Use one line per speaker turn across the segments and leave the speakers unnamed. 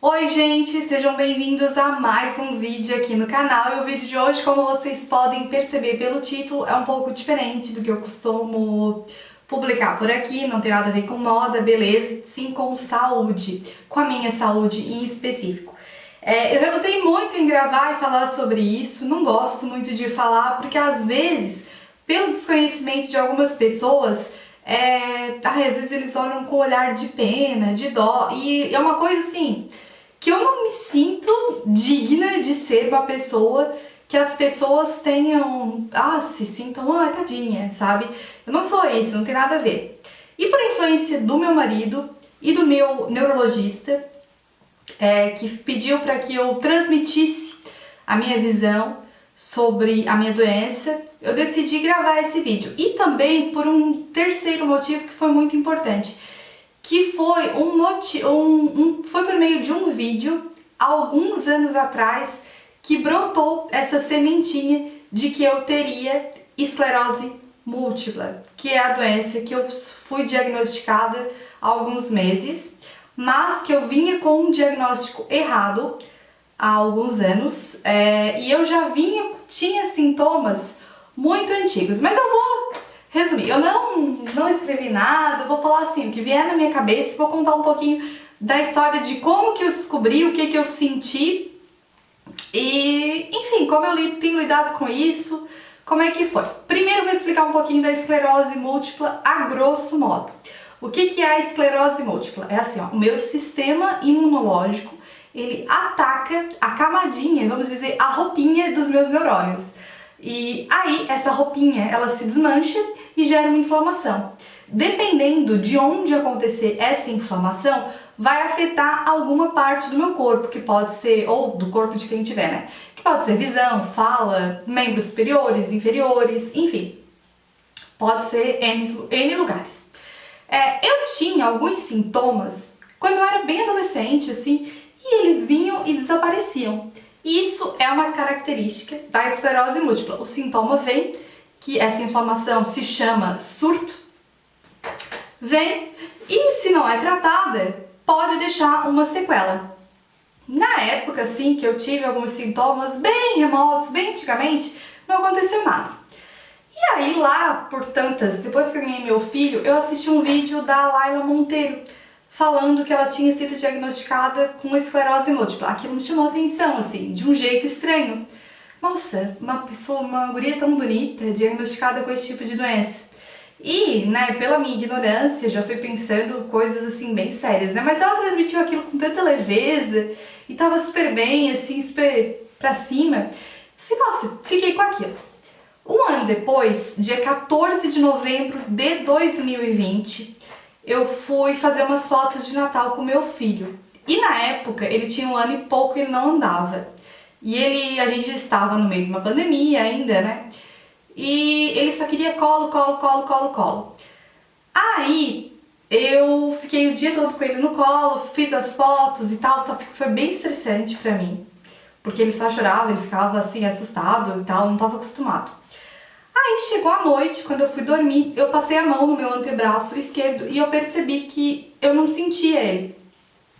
Oi gente, sejam bem-vindos a mais um vídeo aqui no canal. E o vídeo de hoje, como vocês podem perceber pelo título, é um pouco diferente do que eu costumo publicar por aqui. Não tem nada a ver com moda, beleza, sim com saúde, com a minha saúde em específico. Eu relutei muito em gravar e falar sobre isso, não gosto muito de falar, porque às vezes, pelo desconhecimento de algumas pessoas, às vezes eles olham com um olhar de pena, de dó, e é uma coisa assim que eu não me sinto digna de ser uma pessoa que as pessoas tenham, se sintam, tadinha, sabe? Eu não sou isso, não tem nada a ver. E por influência do meu marido e do meu neurologista, que pediu para que eu transmitisse a minha visão sobre a minha doença, eu decidi gravar esse vídeo. E também por um terceiro motivo que foi muito importante, que foi foi por meio de um vídeo, alguns anos atrás, que brotou essa sementinha de que eu teria esclerose múltipla, que é a doença que eu fui diagnosticada há alguns meses, mas que eu vinha com um diagnóstico errado há alguns anos, e eu já tinha sintomas muito antigos, mas eu vou resumir, eu não escrevi nada, vou falar assim, o que vier na minha cabeça, vou contar um pouquinho da história de como que eu descobri, o que eu senti e, enfim, como eu tenho lidado com isso, como é que foi. Primeiro vou explicar um pouquinho da esclerose múltipla a grosso modo. O que é a esclerose múltipla? É assim, o meu sistema imunológico, ele ataca a camadinha, vamos dizer, a roupinha dos meus neurônios. E aí, essa roupinha, ela se desmancha e gera uma inflamação. Dependendo de onde acontecer essa inflamação, vai afetar alguma parte do meu corpo, que pode ser, ou do corpo de quem tiver, né? Que pode ser visão, fala, membros superiores, inferiores, enfim. Pode ser N lugares. Eu tinha alguns sintomas quando eu era bem adolescente, assim, e eles vinham e desapareciam. Isso é uma característica da esclerose múltipla. O sintoma vem, que essa inflamação se chama surto, vem e se não é tratada, pode deixar uma sequela. Na época, assim, que eu tive alguns sintomas bem remotos, bem antigamente, não aconteceu nada. E aí lá, depois que eu ganhei meu filho, eu assisti um vídeo da Laila Monteiro, falando que ela tinha sido diagnosticada com esclerose múltipla. Aquilo me chamou a atenção, assim, de um jeito estranho. Nossa, uma guria tão bonita, diagnosticada com esse tipo de doença. E, né, pela minha ignorância, já fui pensando coisas, assim, bem sérias, né? Mas ela transmitiu aquilo com tanta leveza e tava super bem, assim, super pra cima. Nossa, fiquei com aquilo. Um ano depois, dia 14 de novembro de 2020, eu fui fazer umas fotos de Natal com meu filho. E na época, ele tinha 1 ano e pouco e ele não andava. E a gente estava no meio de uma pandemia ainda, né? E ele só queria colo, colo, colo, colo, colo. Aí, eu fiquei o dia todo com ele no colo, fiz as fotos e tal, foi bem estressante pra mim. Porque ele só chorava, ele ficava assim, assustado e tal, não estava acostumado. Aí chegou a noite, quando eu fui dormir, eu passei a mão no meu antebraço esquerdo e eu percebi que eu não sentia ele,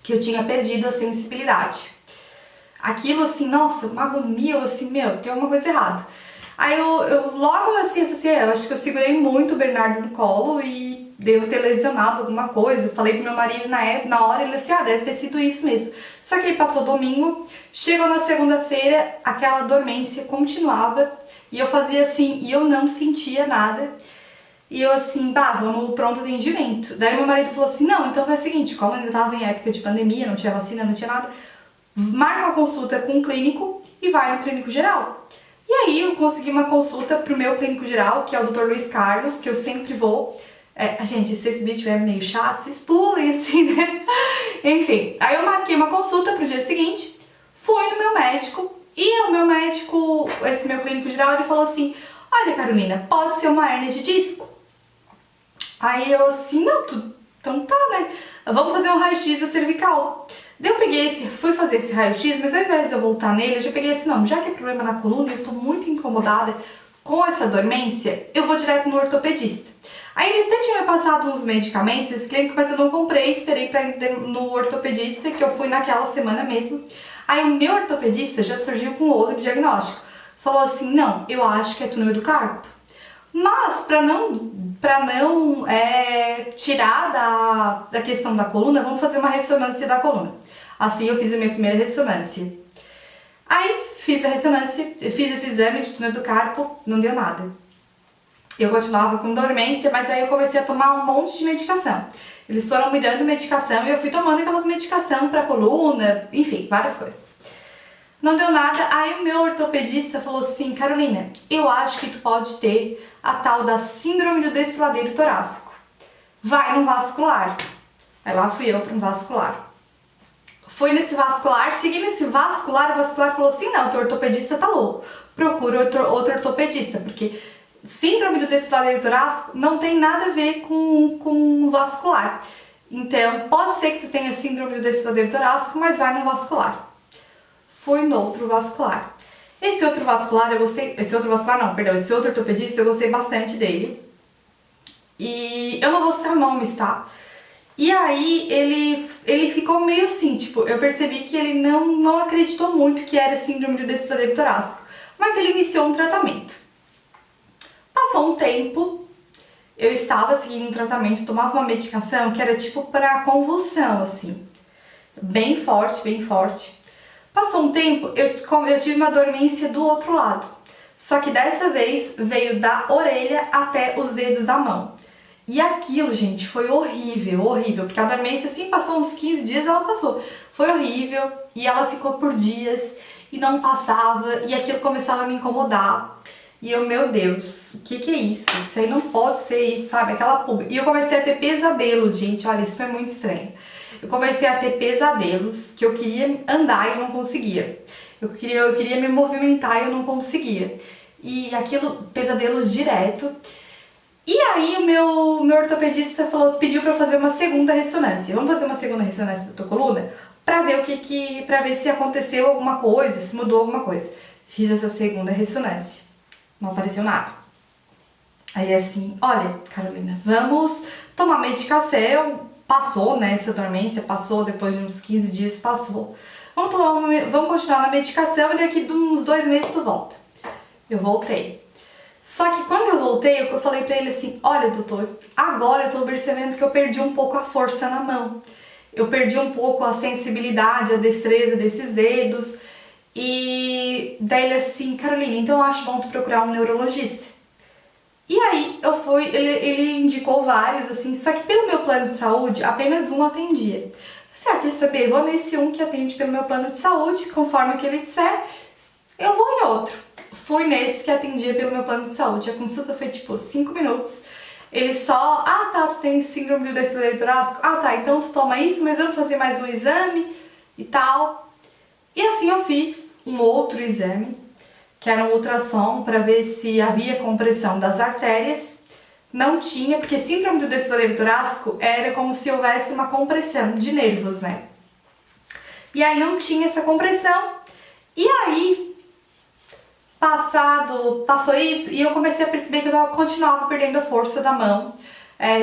que eu tinha perdido a sensibilidade. Aquilo assim, nossa, uma agonia, eu assim, tem alguma coisa errada. Aí eu logo assim associei, eu acho que eu segurei muito o Bernardo no colo e devo ter lesionado alguma coisa. Falei pro meu marido na hora, ele disse, deve ter sido isso mesmo. Só que aí passou domingo, chegou na segunda-feira, aquela dormência continuava e eu fazia assim, e eu não sentia nada. E eu assim, vamos pro pronto atendimento. Daí meu marido falou assim, não, então é o seguinte, como ainda tava em época de pandemia, não tinha vacina, não tinha nada, marca uma consulta com um clínico e vai no clínico geral. E aí eu consegui uma consulta pro meu clínico geral, que é o Dr. Luiz Carlos, que eu sempre vou. Gente, se esse vídeo estiver meio chato, vocês pulem assim, né? Enfim, aí eu marquei uma consulta pro dia seguinte, fui no meu médico, e o meu médico, esse meu clínico geral, ele falou assim, olha Carolina, pode ser uma hérnia de disco. Aí eu assim, então tá, né? Vamos fazer um raio-x da cervical. Daí eu fui fazer esse raio-x, mas ao invés de eu voltar nele, eu já peguei assim, não, já que é problema na coluna, eu tô muito incomodada com essa dormência, eu vou direto no ortopedista. Aí ele até tinha me passado uns medicamentos, esse clínico, mas eu não comprei, esperei pra ir no ortopedista, que eu fui naquela semana mesmo. Aí o meu ortopedista já surgiu com outro diagnóstico. Falou assim, não, eu acho que é túnel do carpo. Mas pra não tirar da questão da coluna, vamos fazer uma ressonância da coluna. Assim eu fiz a minha primeira ressonância. Aí fiz a ressonância, fiz esse exame de túnel do carpo, não deu nada. Eu continuava com dormência, mas aí eu comecei a tomar um monte de medicação. Eles foram me dando medicação e eu fui tomando aquelas medicação pra coluna, enfim, várias coisas. Não deu nada, aí o meu ortopedista falou assim, Carolina, eu acho que tu pode ter a tal da síndrome do desfiladeiro torácico. Vai no vascular. Aí lá fui eu para um vascular. Fui nesse vascular, cheguei nesse vascular, o vascular falou assim, não, teu ortopedista tá louco, procura outro ortopedista, porque síndrome do desfiladeiro torácico não tem nada a ver com vascular. Então, pode ser que tu tenha síndrome do desfiladeiro torácico, mas vai no vascular. Fui no outro vascular. Esse outro ortopedista eu gostei bastante dele. E eu não vou citar nomes, tá? E aí ele ficou meio assim, tipo, eu percebi que ele não acreditou muito que era síndrome do desfiladeiro torácico. Mas ele iniciou um tratamento. Passou um tempo, eu estava seguindo um tratamento, tomava uma medicação que era tipo para convulsão, assim. Bem forte, bem forte. Passou um tempo, eu tive uma dormência do outro lado. Só que dessa vez veio da orelha até os dedos da mão. E aquilo, gente, foi horrível, horrível. Porque a dormência, assim, passou uns 15 dias, ela passou. Foi horrível e ela ficou por dias e não passava. E aquilo começava a me incomodar. E eu, meu Deus, o que é isso? Isso aí não pode ser isso, sabe? Aquela pulga. E eu comecei a ter pesadelos, gente. Olha, isso foi muito estranho. Eu comecei a ter pesadelos, que eu queria andar e eu não conseguia. Eu queria me movimentar e eu não conseguia. E aquilo, pesadelos direto. E aí o meu ortopedista pediu pra eu fazer uma segunda ressonância. Vamos fazer uma segunda ressonância da tua coluna? Pra ver pra ver se aconteceu alguma coisa, se mudou alguma coisa. Fiz essa segunda ressonância. Não apareceu nada. Aí assim, olha, Carolina, vamos tomar medicação. Passou, né, essa dormência, passou, depois de uns 15 dias passou. Vamos continuar na medicação e daqui de uns 2 meses tu volta. Eu voltei. Só que quando eu voltei, eu falei pra ele assim, olha doutor, agora eu tô percebendo que eu perdi um pouco a força na mão. Eu perdi um pouco a sensibilidade, a destreza desses dedos. E daí ele assim, Carolina, então eu acho bom tu procurar um neurologista. E aí eu fui, ele indicou vários, assim, só que pelo meu plano de saúde, apenas um atendia. Se eu quer saber, vou nesse um que atende pelo meu plano de saúde, conforme o que ele disser, eu vou em outro. Fui nesse que atendia pelo meu plano de saúde. A consulta foi tipo 5 minutos. Ele só, tá, tu tem síndrome do desfiladeiro torácico? Tá, então tu toma isso, mas eu vou fazer mais um exame e tal. E assim eu fiz um outro exame, que era um ultrassom para ver se havia compressão das artérias. Não tinha, porque síndrome do desfiladeiro torácico era como se houvesse uma compressão de nervos, né? E aí não tinha essa compressão. E aí, passou isso e eu comecei a perceber que eu continuava perdendo a força da mão.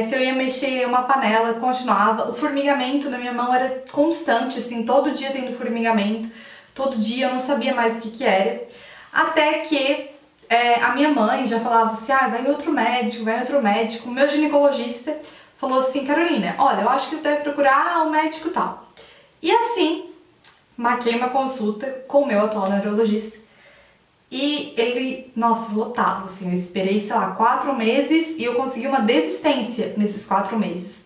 Se eu ia mexer uma panela, continuava. O formigamento na minha mão era constante, assim, todo dia tendo formigamento. Todo dia eu não sabia mais o que era. Até que a minha mãe já falava assim, vai em outro médico. O meu ginecologista falou assim, Carolina, olha, eu acho que tu deve procurar um médico tal. E assim, marquei uma consulta com o meu atual neurologista. E ele, nossa, lotado, assim, eu esperei, sei lá, 4 meses e eu consegui uma desistência nesses 4 meses.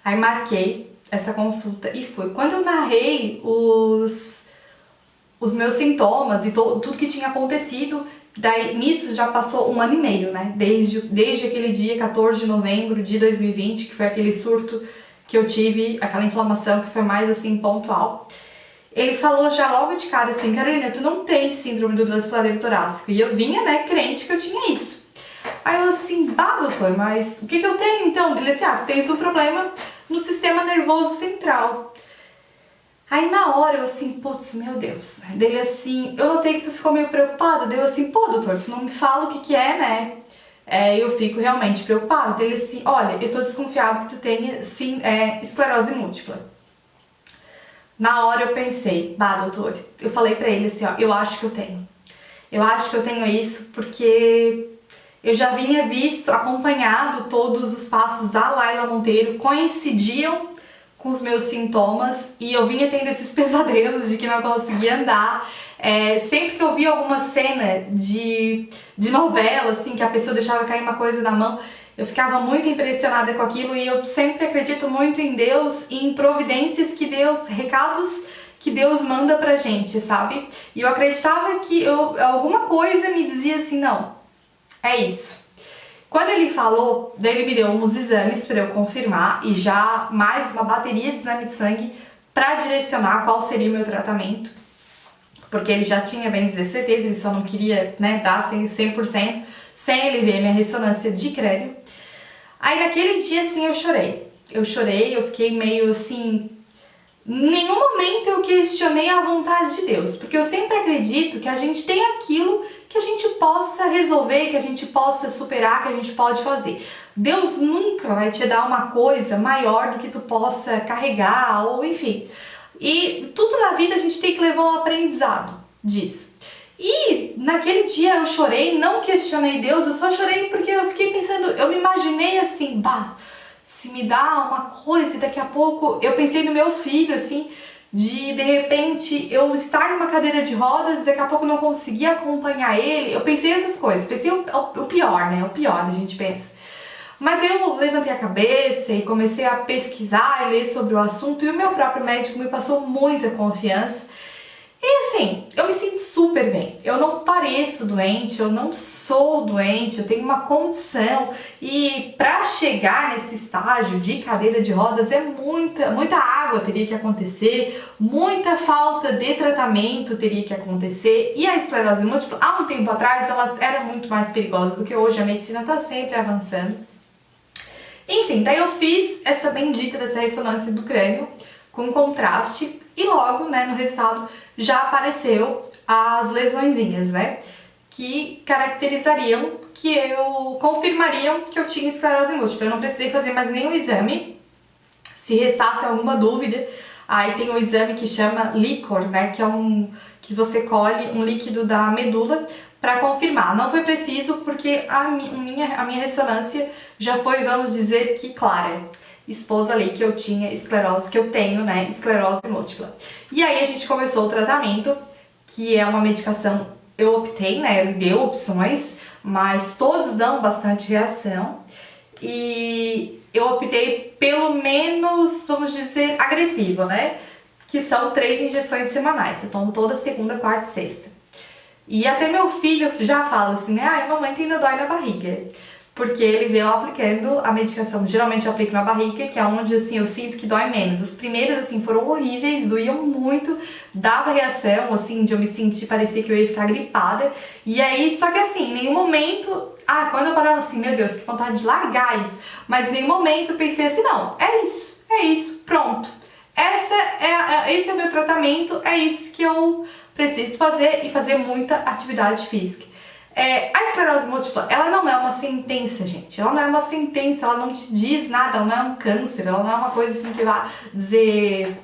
Aí marquei essa consulta e fui. Quando eu narrei os meus sintomas e tudo que tinha acontecido, daí nisso já passou 1 ano e meio, né? Desde aquele dia 14 de novembro de 2020, que foi aquele surto que eu tive, aquela inflamação que foi mais assim pontual. Ele falou já logo de cara assim, Carolina, tu não tem síndrome do desfiladeiro torácico. E eu vinha, né, crente que eu tinha isso. Aí eu assim, doutor, mas o que eu tenho então? Ele assim, tu tens um problema no sistema nervoso central. Aí na hora eu assim, putz, meu Deus. Dele assim, eu notei que tu ficou meio preocupada. Deu assim, doutor, tu não me fala o que é, né? eu fico realmente preocupada. Então, ele assim, olha, eu tô desconfiado que tu tenha, sim, esclerose múltipla. Na hora eu pensei, bah, doutor, eu falei pra ele assim, ó, eu acho que eu tenho. Eu acho que eu tenho isso porque eu já vinha acompanhado todos os passos da Laila Monteiro, coincidiam com os meus sintomas e eu vinha tendo esses pesadelos de que não conseguia andar. Sempre que eu via alguma cena de novela, assim, que a pessoa deixava cair uma coisa na mão, eu ficava muito impressionada com aquilo e eu sempre acredito muito em Deus e em providências que Deus, recados que Deus manda pra gente, sabe? E eu acreditava que alguma coisa me dizia assim, não, é isso. Quando ele falou, daí ele me deu uns exames para eu confirmar e já mais uma bateria de exame de sangue para direcionar qual seria o meu tratamento, porque ele já tinha, bem dizer, certeza, ele só não queria, né, dar 100% sem ele ver minha ressonância de crânio. Aí naquele dia, assim, eu chorei, eu fiquei meio assim. Em nenhum momento eu questionei a vontade de Deus, porque eu sempre acredito que a gente tem aquilo que a gente possa resolver, que a gente possa superar, que a gente pode fazer. Deus nunca vai te dar uma coisa maior do que tu possa carregar, ou enfim. E tudo na vida a gente tem que levar um aprendizado disso. E naquele dia eu chorei, não questionei Deus, eu só chorei porque eu fiquei pensando, eu me imaginei assim, bah, se me dá uma coisa e daqui a pouco eu pensei no meu filho, assim, de repente eu estar numa cadeira de rodas e daqui a pouco não conseguir acompanhar ele. Eu pensei essas coisas, pensei o pior, né? O pior a gente pensa. Mas eu levantei a cabeça e comecei a pesquisar e ler sobre o assunto e o meu próprio médico me passou muita confiança. E assim, eu me sinto super bem. Eu não pareço doente, eu não sou doente, eu tenho uma condição. E para chegar nesse estágio de cadeira de rodas muita água teria que acontecer, muita falta de tratamento teria que acontecer. E a esclerose múltipla, há um tempo atrás, ela era muito mais perigosa do que hoje. A medicina está sempre avançando. Enfim, daí eu fiz essa bendita dessa ressonância do crânio com contraste e logo, né, no resultado já apareceu as lesõezinhas, né, que caracterizariam, confirmariam que eu tinha esclerose múltipla. Eu não precisei fazer mais nenhum exame. Se restasse alguma dúvida, aí tem um exame que chama líquor, né, que você colhe um líquido da medula para confirmar. Não foi preciso porque a minha ressonância já foi, vamos dizer que clara, expôs ali que eu tinha esclerose, que eu tenho, né, esclerose múltipla. E aí a gente começou o tratamento, que é uma medicação, eu optei, né, ele deu opções, mas todos dão bastante reação. E eu optei pelo menos, vamos dizer, agressivo, né, que são 3 injeções semanais. Eu tomo toda segunda, quarta e sexta. E até meu filho já fala assim, ai, mamãe ainda dói na barriga. Porque ele veio aplicando a medicação, geralmente eu aplico na barriga, que é onde, assim, eu sinto que dói menos. Os primeiros, assim, foram horríveis, doíam muito, dava reação, assim, de eu me sentir, parecia que eu ia ficar gripada. E aí, só que assim, em nenhum momento, quando eu parava assim, meu Deus, que vontade de largar isso. Mas em nenhum momento eu pensei assim, não, é isso, pronto. Esse é o meu tratamento, é isso que eu preciso fazer e fazer muita atividade física. A esclerose múltipla, ela não é uma sentença, gente. Ela não é uma sentença, ela não te diz nada, ela não é um câncer, ela não é uma coisa assim que vai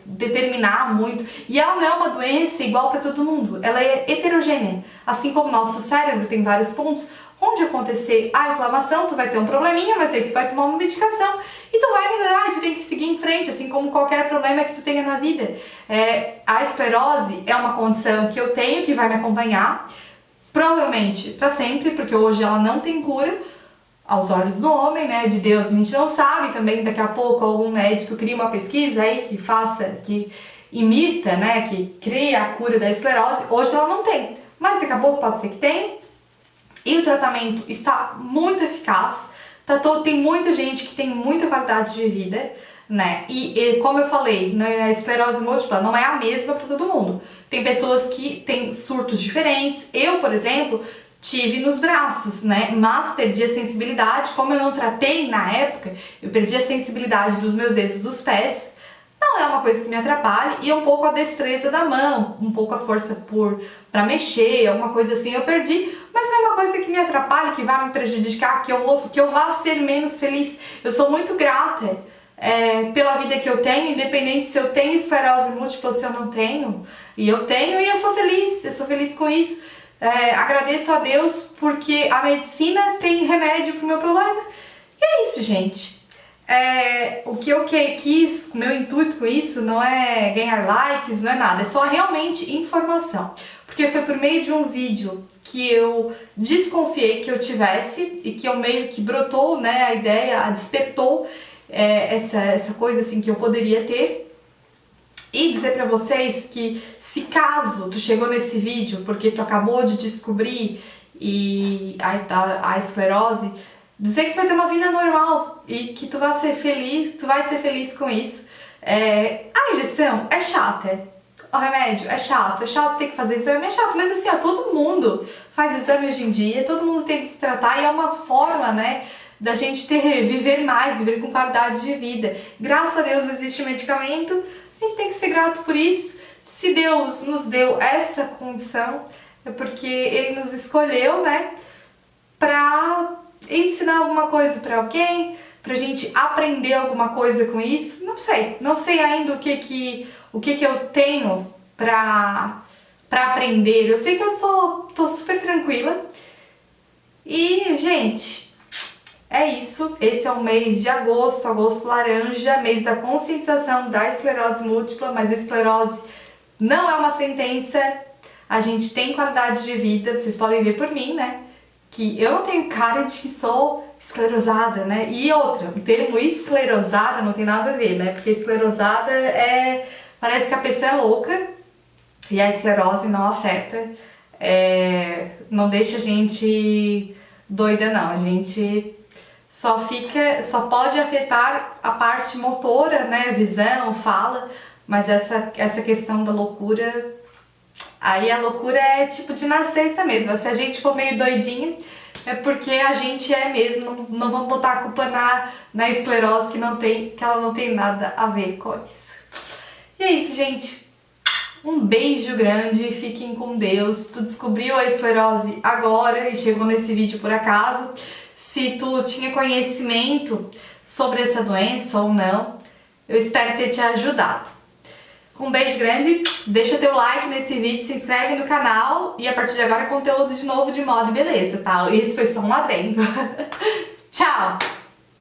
determinar muito. E ela não é uma doença igual para todo mundo, ela é heterogênea. Assim como o nosso cérebro tem vários pontos, onde acontecer a inflamação, tu vai ter um probleminha, mas aí tu vai tomar uma medicação e tu vai melhorar, e tu tem que seguir em frente, assim como qualquer problema que tu tenha na vida. A esclerose é uma condição que eu tenho, que vai me acompanhar, provavelmente para sempre, porque hoje ela não tem cura aos olhos do homem, né? De Deus a gente não sabe. Também daqui a pouco algum médico cria uma pesquisa aí que imita, né? Que cria a cura da esclerose. Hoje ela não tem, mas daqui a pouco pode ser que tenha. E o tratamento está muito eficaz. Tem muita gente que tem muita qualidade de vida, né? E como eu falei, né, a esclerose múltipla não é a mesma para todo mundo. Tem pessoas que têm surtos diferentes. Eu, por exemplo, tive nos braços, né? Mas perdi a sensibilidade. Como eu não tratei na época, eu perdi a sensibilidade dos meus dedos dos pés, Não é uma coisa que me atrapalhe e é um pouco a destreza da mão, um pouco a força para mexer, alguma coisa assim eu perdi, mas não é uma coisa que me atrapalhe, que vai me prejudicar, que eu vá ser menos feliz. Eu sou muito grata pela vida que eu tenho, independente se eu tenho esclerose múltipla ou se eu não tenho. E eu tenho e eu sou feliz com isso. Agradeço a Deus porque a medicina tem remédio pro meu problema. E é isso, gente. O que eu quis, o meu intuito com isso não é ganhar likes, não é nada, é só realmente informação. Porque foi por meio de um vídeo que eu desconfiei que eu tivesse e que eu meio que brotou, né, a ideia, despertou essa coisa assim que eu poderia ter. E dizer pra vocês que se caso tu chegou nesse vídeo porque tu acabou de descobrir a esclerose, dizer que tu vai ter uma vida normal e que tu vai ser feliz com isso. A injeção é chata, o remédio é chato ter que fazer exame, é chato, mas assim, ó, todo mundo faz exame hoje em dia, todo mundo tem que se tratar e é uma forma, né, da gente viver mais, viver com qualidade de vida. Graças a Deus existe medicamento, a gente tem que ser grato por isso. Se Deus nos deu essa condição, é porque Ele nos escolheu, né, pra ensinar alguma coisa pra alguém, pra gente aprender alguma coisa com isso. Não sei ainda o que eu tenho pra aprender. Eu sei que tô super tranquila. E, gente, é isso. Esse é o mês de agosto laranja, mês da conscientização da esclerose múltipla, mas a esclerose não é uma sentença. A gente tem qualidade de vida, vocês podem ver por mim, né? Que eu não tenho cara de que sou esclerosada, né? E outra, o termo esclerosada não tem nada a ver, né? Porque esclerosada parece que a pessoa é louca e a esclerose não afeta, não deixa a gente doida, não. A gente só pode afetar a parte motora, né? Visão, fala, mas essa questão da loucura. Aí a loucura é tipo de nascença mesmo. Se a gente for meio doidinha, é porque a gente é mesmo. Não vamos botar a culpa na esclerose que ela não tem nada a ver com isso. E é isso, gente. Um beijo grande, fiquem com Deus. Tu descobriu a esclerose agora e chegou nesse vídeo por acaso. Se tu tinha conhecimento sobre essa doença ou não, eu espero ter te ajudado. Um beijo grande, deixa teu like nesse vídeo, se inscreve no canal e a partir de agora conteúdo de novo de moda e beleza, tá? Esse foi só um adendo. Tchau!